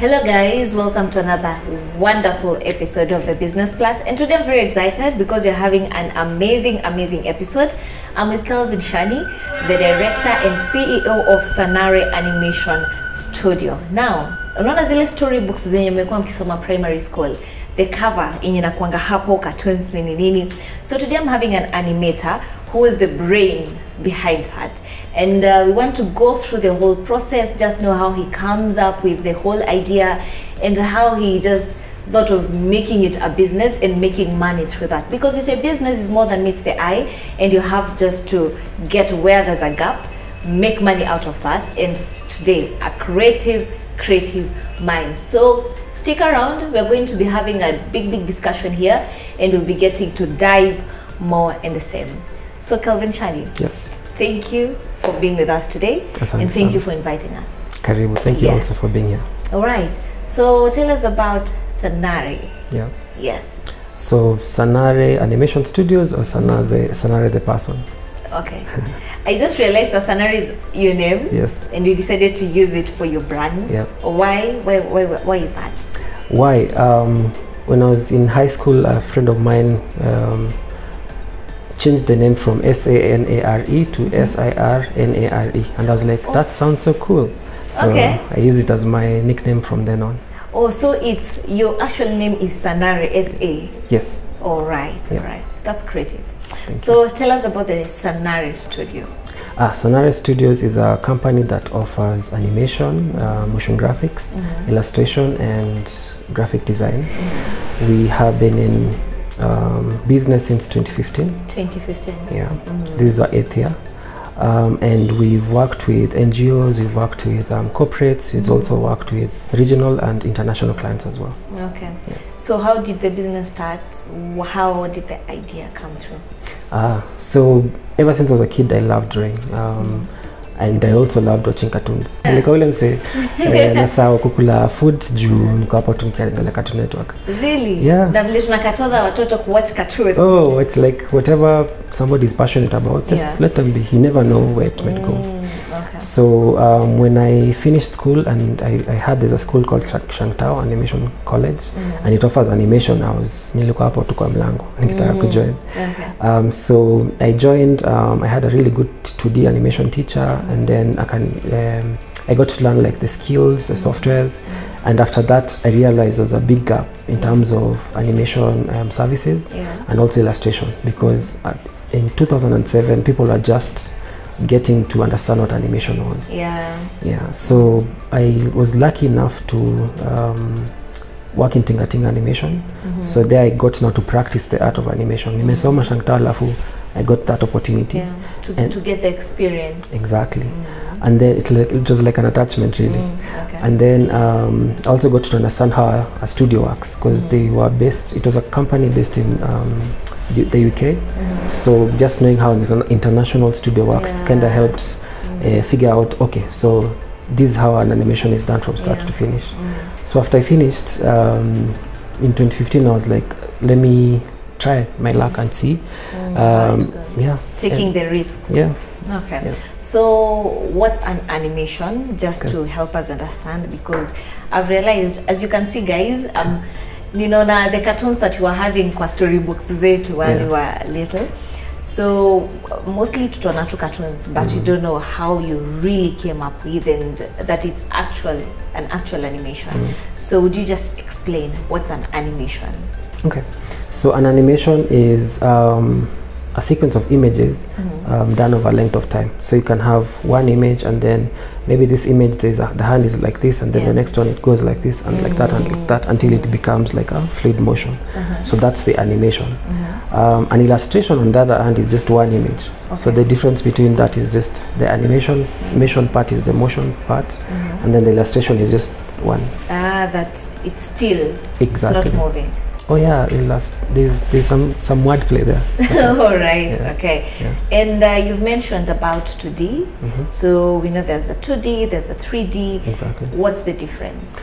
Hello guys, welcome to another wonderful episode of the Business Plus, and today I'm very excited because you're having an amazing episode. I'm with Kelvin Shani, the director and CEO of SIRNARE Animation Studio. Now, unaona zile storybooks zenye mmekuwa mkisoma primary school, the cover yenye inakuanga hapo cartoons nini. So today I'm having an animator who is the brain behind that, and we want to go through the whole process, just know how he comes up with the whole idea and how he just thought of making it a business and making money through that, because you say business is more than meets the eye, and you have just to get where there's a gap, make money out of that. And today a creative mind. So stick around, we're going to be having a big discussion here, and we'll be getting to dive more in the same. So Kelvin Shani, yes, thank you for being with us today, and thank you for inviting us. Karibu, thank you also for being here. All right, so tell us about SIRNARE. Yeah. Yes. So SIRNARE Animation Studios, or SIRNARE the person? Okay. I just realized that SIRNARE is your name. Yes. And you decided to use it for your brand. Yeah. Why is that? Why? When I was in high school, a friend of mine changed the name from SANARE to SIRNARE, and I was like, that sounds so cool. So I use it as my nickname from then on. Oh, so it's your actual name is SIRNARE, SA? Yes. All right, all right. That's creative. Thank so you. Tell us about the SIRNARE Studio. SIRNARE Studios is a company that offers animation, motion graphics, illustration, and graphic design. We have been in business since 2015. 2015. Yeah. This is our 8th year. And we've worked with NGOs, we've worked with corporates, we've also worked with regional and international clients as well. Okay. Yeah. So how did the business start? How did the idea come through? So ever since I was a kid, I loved drawing. And I also loved watching cartoons. Nilikuwa ule mse nasa kukula food juu niko hapo tu nikiangalia Cartoon Network. Really? Yeah. Na vile tunakataza watoto kuwatch cartoon. Oh, it's like whatever somebody is passionate about, just let them be. You never know where it might go. Okay. So when I finished school, and I heard there's a school called Shangtao Animation College, and it offers animation, nilikuwa hapo tu kwa mlango nikitaka kujoin. Okay. So I joined. I had a really good 2D animation teacher, and then I got to learn like the skills, the softwares, and after that I realized there was a big gap in terms of animation services and also illustration, because in 2007 people were just getting to understand what animation was. Yeah. So I was lucky enough to work in Tingatinga Animation. So there I got now to practice the art of animation. Nimesoma Shangtao alafu I got that opportunity to get the experience. Exactly. And then it was like an attachment, really. Okay. And then I also got to understand how a studio works, because they were based, it was a company based in the UK. So just knowing how an international studio works kind of helped figure out, okay, so this is how an animation is done from start to finish. So after I finished, in 2015, I was like, let me try my luck and see. Taking the risks. Yeah. Okay. Yeah. So what's an animation, just to help us understand, because I've realized, as you can see guys, you know, the cartoons that you were having kwa storybooks zetu when you were little, so mostly tutuona tu cartoons, but you don't know how you really came up with, and that it's an actual animation. So would you just explain what's an animation? Okay. So an animation is a sequence of images done over a length of time. So you can have one image, and then maybe this image, the hand is like this, and then the next one it goes like this and like that and like that, until it becomes like a fluid motion. So that's the animation. An illustration, on the other hand, is just one image. So the difference between that is just the animation part is the motion part, and then the illustration is just one. It's still, it's not moving. Oh yeah, there's some wordplay there. All right, okay. Yeah. And you've mentioned about 2D. So we know there's a 2D, there's a 3D. Exactly. What's the difference?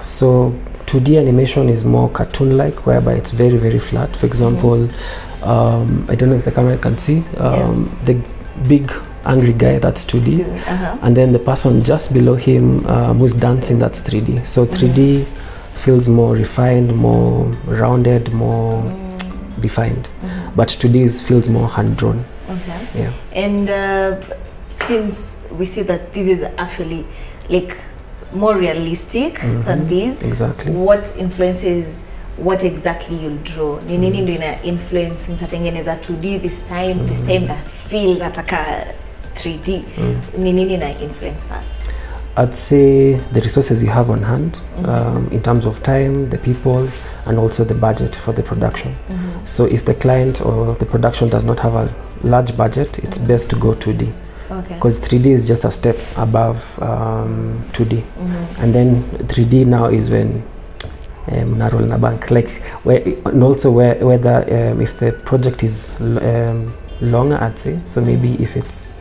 So 2D animation is more cartoon-like, whereby it's very flat. For example, I don't know if the camera can see, the big angry guy, that's 2D. And then the person just below him who's dancing, that's 3D. So 3D feels more refined, more rounded, more defined. But 2D feels more hand-drawn. Okay. Yeah. And since we see that this is actually like more realistic than this, exactly. What influences what exactly you'll draw? Ni nini ndio ina influence nitatengeneza 2D this time that feel nataka 3D. Ni nini ina influence that? I'd say the resources you have on hand, in terms of time, the people, and also the budget for the production. So if the client or the production does not have a large budget, it's best to go 2D. Because 3D is just a step above 2D. And then 3D now is when narrow in a bank, like where, and also whether if the project is longer, I'd say. So maybe if it's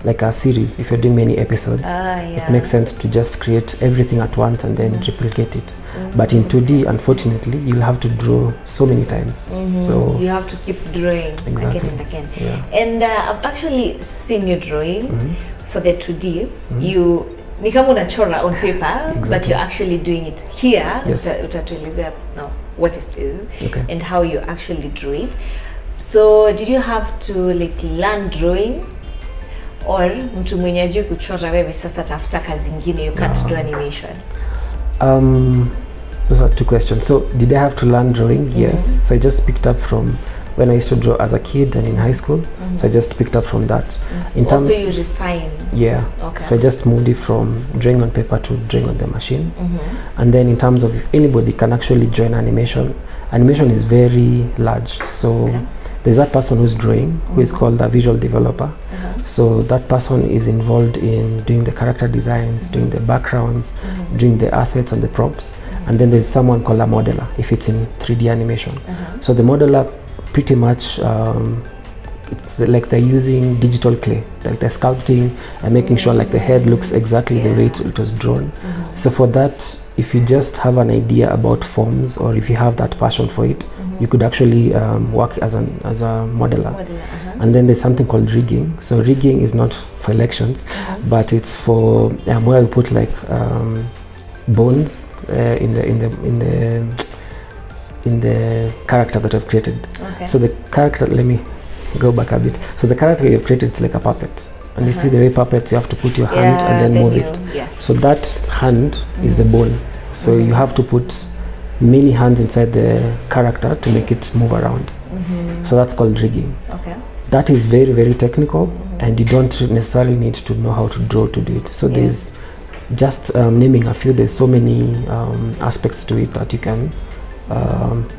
like a series, if you're doing many episodes, it makes sense to just create everything at once and then replicate it. But in 2D, unfortunately, you'll have to draw so many times. So you have to keep drawing again and again. And I've actually seen you drawing for the 2D. You ni kama unachora on paper, but you're actually doing it here. Utatuelezea now what is this and how you actually draw it. So did you have to like learn drawing, or mtu mwenye ajui kuchora wewe sasa tafuta kazi nyingine, you can't do animation? Those are two questions. So did I have to learn drawing? Yes. So I just picked up from when I used to draw as a kid and in high school. So I just picked up from that. Also you refine? Yeah. So I just moved it from drawing on paper to drawing on the machine. And then in terms of if anybody can actually join animation, animation is very large. So there's that person who's drawing, who is called a visual developer. So that person is involved in doing the character designs, doing the backgrounds, doing the assets and the props. And then there's someone called a modeler, if it's in 3D animation. So the modeler pretty much, it's like they're using digital clay, like they're sculpting and making sure like the head looks exactly the way it was drawn. So for that, if you just have an idea about forms, or if you have that passion for it, you could actually work as a modeler. And then there's something called rigging. So rigging is not for elections, but it's for where we put like bones in the character that I've created. So the character, let me go back a bit. So the character you've created, it's like a puppet. And you see the way puppets, you have to put your hand and then move it. So that hand is the bone. So you have to put many hands inside the character to make it move around. So that's called rigging. That is very, very technical, and you don't necessarily need to know how to draw to do it. So there's just naming a few, there's so many aspects to it that you can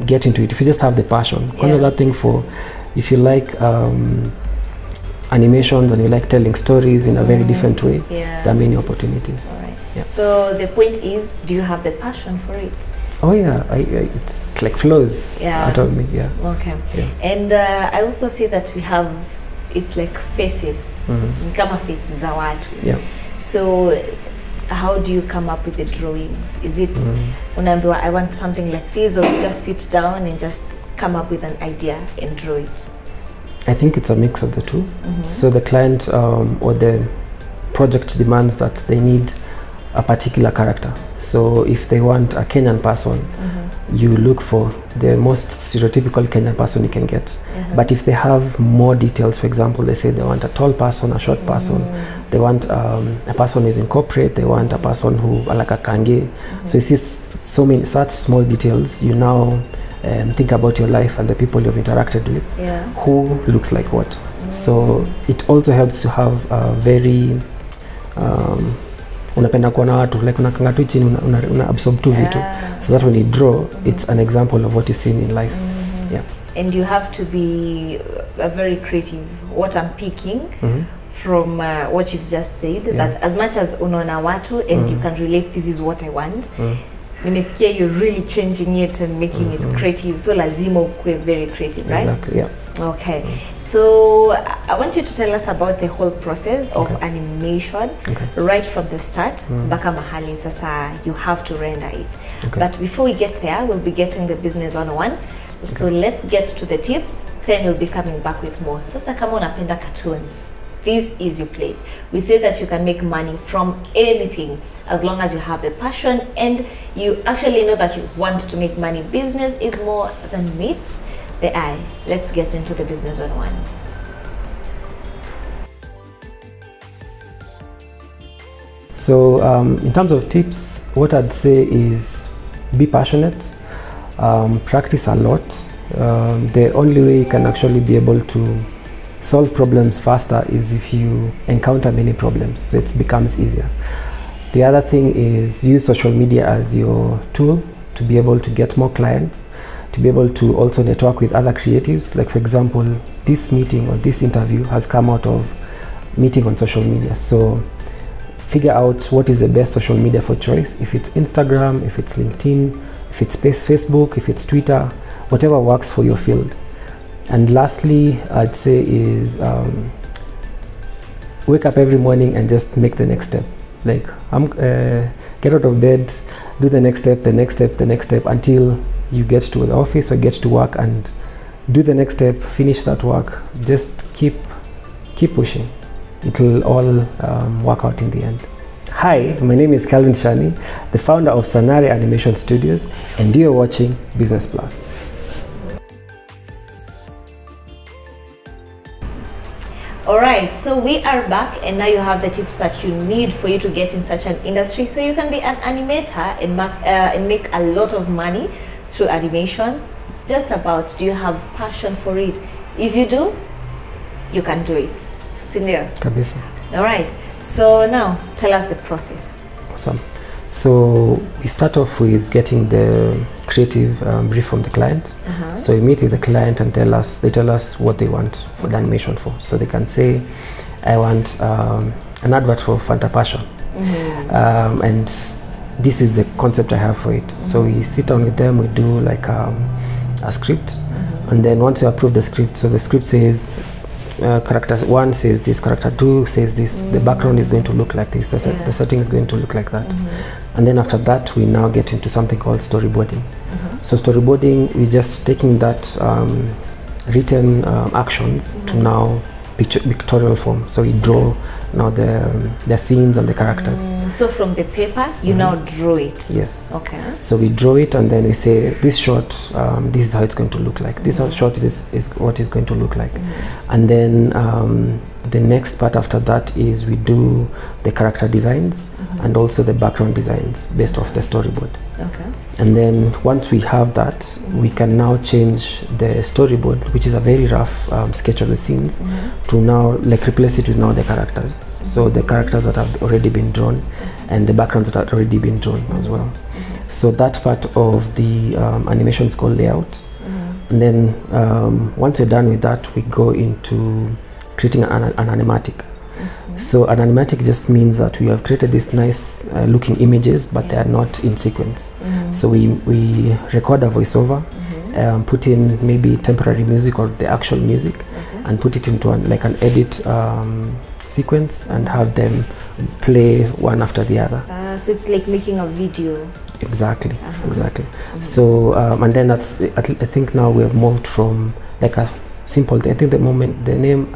get into it if you just have the passion. That thing for, if you like animations and you like telling stories in a very different way, there are many opportunities. So the point is, do you have the passion for it? Oh yeah, it's like flows out of me. And I also see that we have, it's like faces, kama faces za watu. So how do you come up with the drawings? Is it unaambiwa I want something like this, or you just sit down and just come up with an idea and draw it? I think it's a mix of the two. So the client or the project demands that they need a particular character. So if they want a Kenyan person, you look for the most stereotypical Kenyan person you can get. But if they have more details, for example, they say they want a tall person, a short person, they want a person who's in corporate, they want a person who like a kange. So you see so many such small details. You now think about your life and the people you've interacted with, who looks like what. So it also helps to have a very unapenda kuona watu, like unakanga tu chini, una absorb tu vitu, so that when you draw, it's an example of what you see in life. And you have to be very creative. What I'm picking from what you've just said, that as much as unaona watu and you can relate, this is what I want, nimesikia you're really changing it and making it creative, so lazima ukue very creative, right? Exactly, Okay. So I want you to tell us about the whole process of animation, right from the start, mpaka mahali sasa you have to render it. But before we get there, we'll be getting the business 101. So let's get to the tips, then we'll be coming back with more. Sasa kama unapenda cartoons, this is your place. We say that you can make money from anything as long as you have a passion and you actually know that you want to make money. Business is more than meets the eye. Let's get into the business 101. So in terms of tips, what I'd say is be passionate, practice a lot. The only way you can actually be able to solve problems faster is if you encounter many problems, so it becomes easier. The other thing is use social media as your tool to be able to get more clients, to be able to also network with other creatives. Like for example, this meeting or this interview has come out of meeting on social media. So figure out what is the best social media for choice. If it's Instagram, if it's LinkedIn, if it's Facebook, if it's Twitter, whatever works for your field. And lastly, I'd say is wake up every morning and just make the next step. Like get out of bed, do the next step, the next step, the next step, until you get to the office or get to work, and do the next step, finish that work. Just keep pushing. It will all work out in the end. Hi, my name is Calvin Shani, the founder of SIRNARE Animation Studios, and you're watching Business Plus. Alright, so we are back, and now you have the tips that you need for you to get in such an industry so you can be an animator and make a lot of money through animation. It's just about, do you have passion for it? If you do, you can do it. SIRNARE. Kabisa. Alright, so now tell us the process. Awesome. So we start off with getting the creative brief from the client. So we meet with the client and they tell us what they want for the animation for. So they can say, I want an advert for Fanta Passion. And this is the concept I have for it. So we sit down with them, we do like a script. And then once you approve the script, so the script says, character 1 says this, character 2 says this, the background is going to look like this, the setting is going to look like that. And then after that, we now get into something called storyboarding. So storyboarding, we're just taking that written actions to now pictorial form. So we draw now the scenes and the characters. So from the paper, you now draw it? Yes. Okay. So we draw it and then we say, this shot, this is how it's going to look like. This shot is what it's going to look like. And then the next part after that is we do the character designs and also the background designs based off the storyboard. Okay. And then once we have that, we can now change the storyboard, which is a very rough sketch of the scenes, to now like replace it with now the characters. So the characters that have already been drawn and the backgrounds that have already been drawn as well. So that part of the animation is called layout. And then once you're done with that, we go into creating an animatic. So an animatic just means that we have created these nice looking images, but they are not in sequence. So we record a voiceover, put in maybe temporary music or the actual music, and put it into like an edit sequence and have them play one after the other. So it's like making a video. Exactly, exactly. So and then that's, I think now we have moved from like a simple, I think the name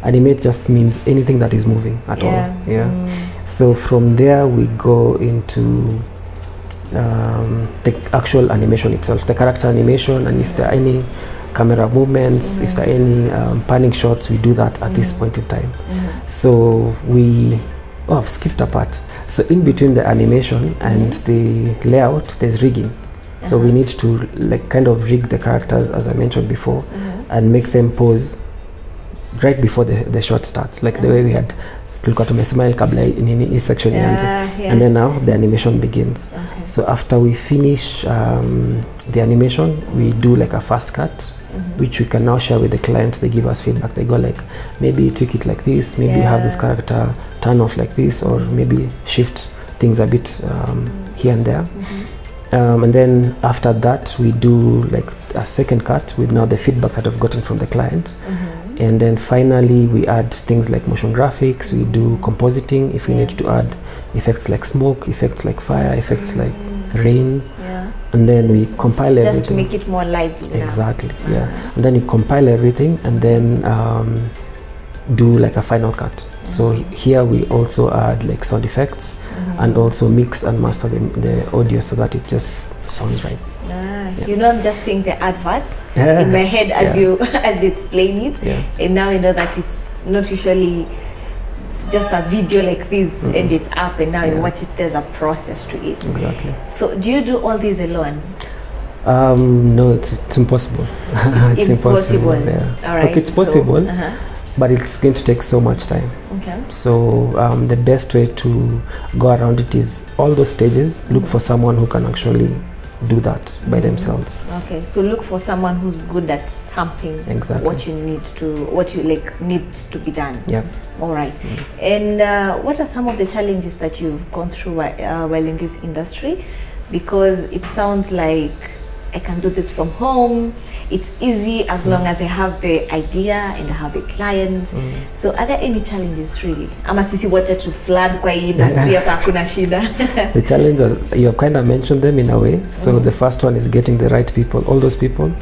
animate just means anything that is moving at all. So from there we go into the actual animation itself, the character animation, and if there are any camera movements, if there are any panning shots, we do that at this point in time. So I've skipped a part. So in between the animation and the layout, there's rigging. So we need to like kind of rig the characters, as I mentioned before, and make them pose right before the shot starts, like the way we had tulikuwa tumesmile kabla nini section ianze, and then now the animation begins. So after we finish the animation, we do like a fast cut, which we can now share with the clients. They give us feedback. They go like, maybe tweak it like this, maybe have this character turn off like this, or maybe shift things a bit here and there. And then after that, we do like a second cut with now the feedback that I've gotten from the client. And then finally we add things like motion graphics, we do compositing if we need to add effects like smoke, effects like fire, effects like rain, and then we compile everything. Just to make it more lively. Exactly, and then you compile everything, and then do like a final cut. So here we also add like sound effects and also mix and master the audio so that it just sounds right. You're not just seeing the adverts in my head as you explain it, and now you know that it's not usually just a video like this and it's up, and now you watch it. There's a process to it. Exactly. So do you do all these alone? No, it's impossible. It's impossible. Yeah. All right. Okay, it's possible, but it's going to take so much time. Okay. So the best way to go around it is all those stages. Look for someone who can actually do that by themselves. Okay, so look for someone who's good at something. Exactly. What you like needs to be done. Yeah. All right. And what are some of the challenges that you've gone through while in this industry? Because it sounds like I can do this from home. It's easy as long as I have the idea and I have the clients. So are there any challenges really? Ama sisi wote to flood kwa hii industry hapa hakuna shida. The challenges, you have kind of mentioned them in a way. So the first one is getting the right people, all those people,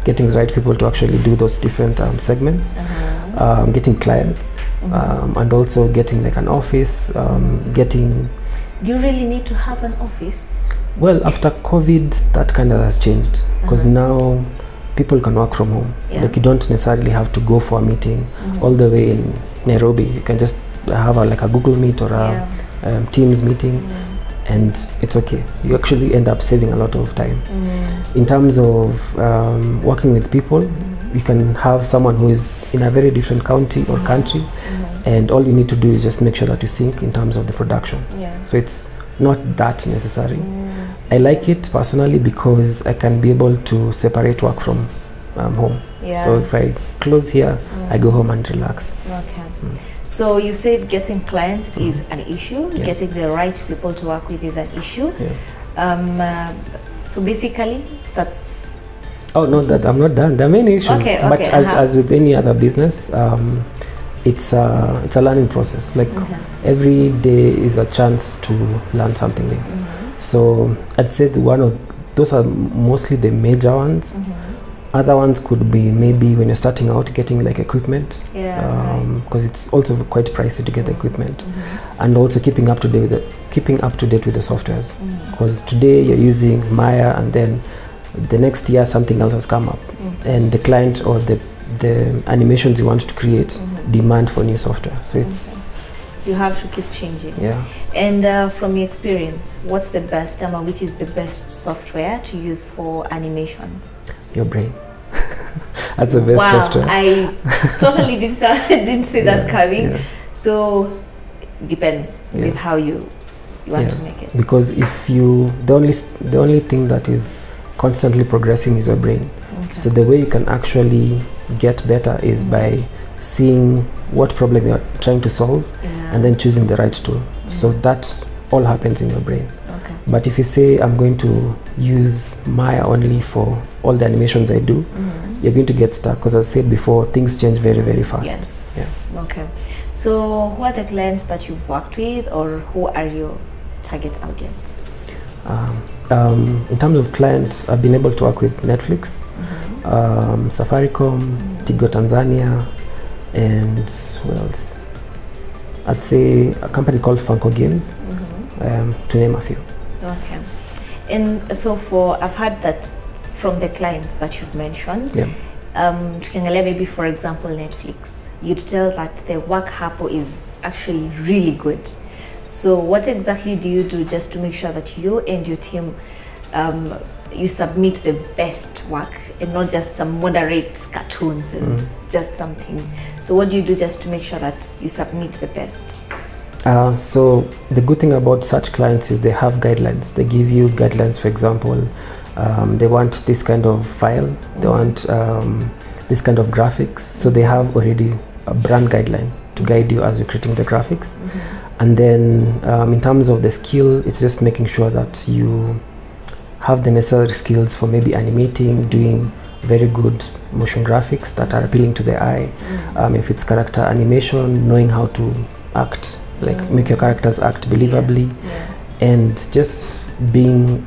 getting the right people to actually do those different segments, getting clients, and also getting like an office, getting... Do you really need to have an office? Well, after COVID, that kind of has changed because now people can work from home. Like you don't necessarily have to go for a meeting all the way in Nairobi. You can just have like a Google Meet or a Teams meeting, and it's okay. You actually end up saving a lot of time. In terms of working with people, you can have someone who is in a very different county or country, and all you need to do is just make sure that you sync in terms of the production. So it's not that necessary. I like it personally because I can be able to separate work from home. So if I close here, I go home and relax. Okay. So you said getting clients is an issue, getting the right people to work with is an issue. So basically, that's... Oh no, that I'm not done. There are many issues, but as with any other business, it's a learning process. Like every day is a chance to learn something new. So I'd say those are mostly the major ones. Other ones could be maybe when you're starting out getting like equipment, because it's also quite pricey to get the equipment, and also keeping up to date with the softwares. Because today you're using Maya, and then the next year something else has come up, and the client or the animations you want to create demand for new software. So it's... You have to keep changing. And from your experience, what's the best, which is the best software to use for animations? Your brain. That's the best software. I totally didn't see that coming. So depends with how you want to make it. Because if the only thing that is constantly progressing is your brain. So the way you can actually get better is by seeing what problem you're trying to solve and then choosing the right tool. So that all happens in your brain. But if you say I'm going to use Maya only for all the animations I do, you're going to get stuck, because as I said before, things change very, very fast. Okay. So who are the clients that you've worked with, or who are your target audience? In terms of clients, I've been able to work with Netflix, Safaricom, Tigo Tanzania, and who else? I'd say a company called Funko Games, to name a few. Okay. And so I've heard that from the clients that you've mentioned, maybe for example Netflix, you'd tell that the work hapo is actually really good. So what exactly do you do just to make sure that you and your team you submit the best work and not just some moderate cartoons and just some things? So what do you do just to make sure that you submit the best? So the good thing about such clients is they have guidelines. They give you guidelines. For example, they want this kind of file, they want this kind of graphics. So they have already a brand guideline to guide you as you're creating the graphics. And then in terms of the skill, it's just making sure that you have the necessary skills for maybe animating, doing very good motion graphics that are appealing to the eye. If it's character animation, knowing how to act, like make your characters act believably, and just being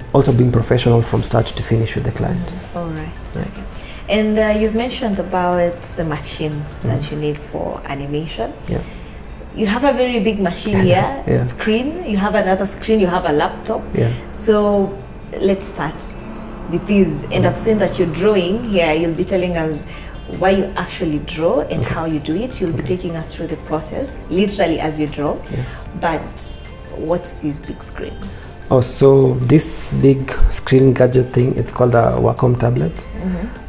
professional from start to finish with the client. All right. Okay. And you've mentioned about the machines that you need for animation. Yeah. You have a very big machine here, Yeah. screen. You have another screen. You have a laptop. Yeah. So let's start with these. And I've seen that you're drawing here. You'll be telling us why you actually draw and how you do it. You'll be taking us through the process, literally as you draw. Yeah. But what's this big screen? Oh, so this big screen gadget thing, it's called a Wacom tablet.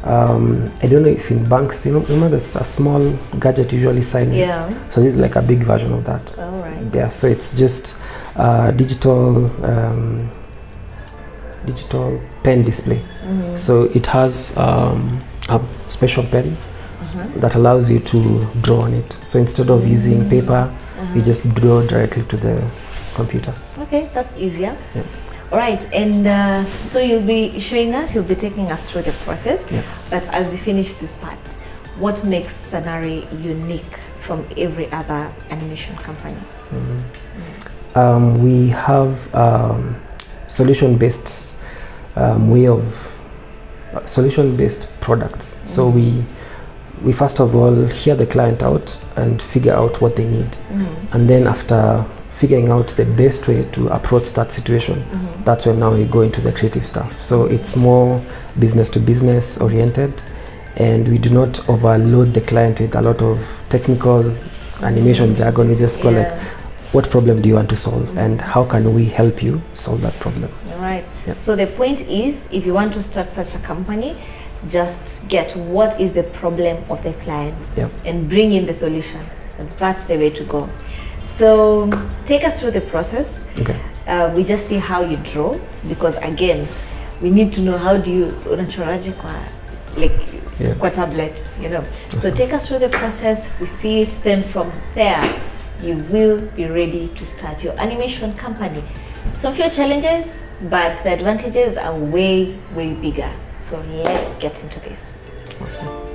I don't know if in banks, remember there's a small gadget usually signed Yeah. with. So this is like a big version of that. All right. Yeah, so it's just digital pen display. So it has a special pen that allows you to draw on it. So instead of using paper, you just draw directly to the computer. Okay, that's easier. Yeah. All right, and so you'll be showing us, you'll be taking us through the process. Yeah. But as we finish this part, what makes SIRNARE unique from every other animation company? We have solution-based solution-based products. So we first of all hear the client out and figure out what they need, and then after figuring out the best way to approach that situation, that's when now we go into the creative stuff. So it's more business to business oriented, and we do not overload the client with a lot of technical animation jargon. We just go like, what problem do you want to solve, and how can we help you solve that problem? Right. Yeah. So the point is, if you want to start such a company, just get what is the problem of the client and bring in the solution. And that's the way to go. So take us through the process. Okay. We just see how you draw, because again, we need to know how do you kwa tablet, So take us through the process. We see it. Then from there, you will be ready to start your animation company. Some few challenges, but the advantages are way, way bigger. So let's get into this. Awesome.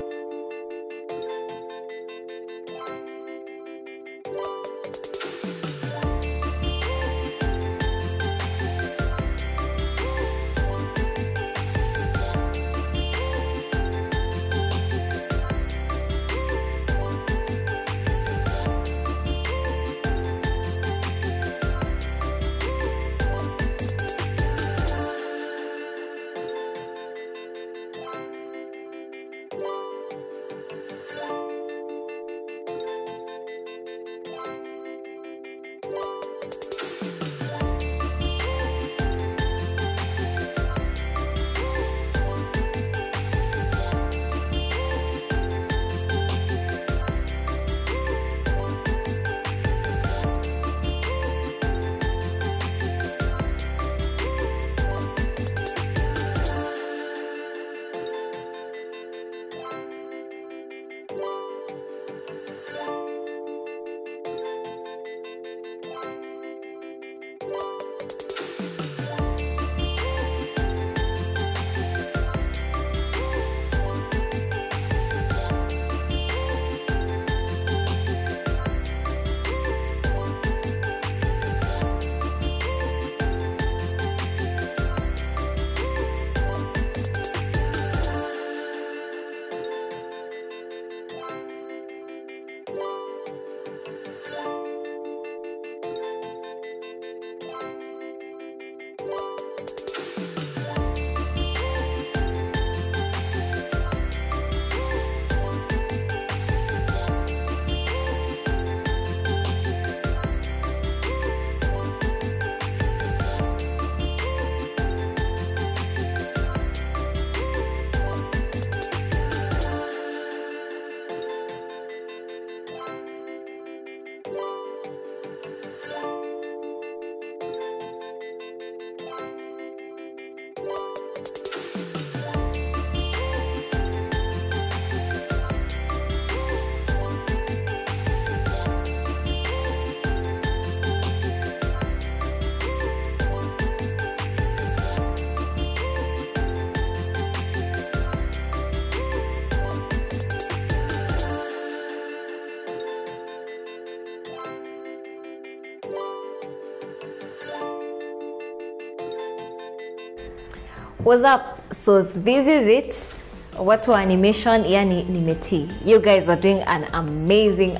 What's up? So this is it. watu wa animation, yani nimetii. You guys are doing an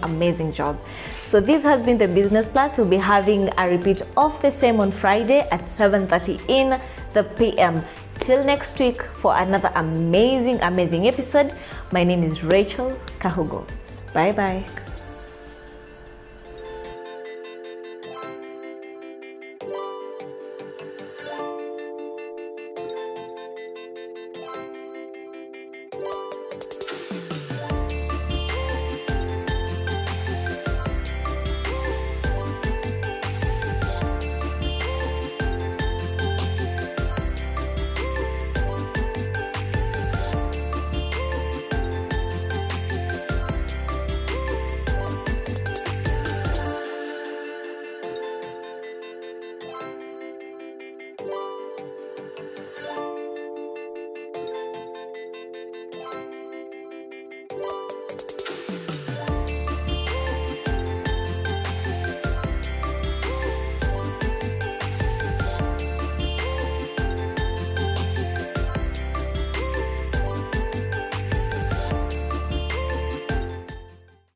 amazing job. So this has been the Business Plus. We'll be having a repeat of the same on Friday at 7:30 in the PM. Till next week for another amazing episode. My name is Rachel Kahugo. Bye bye.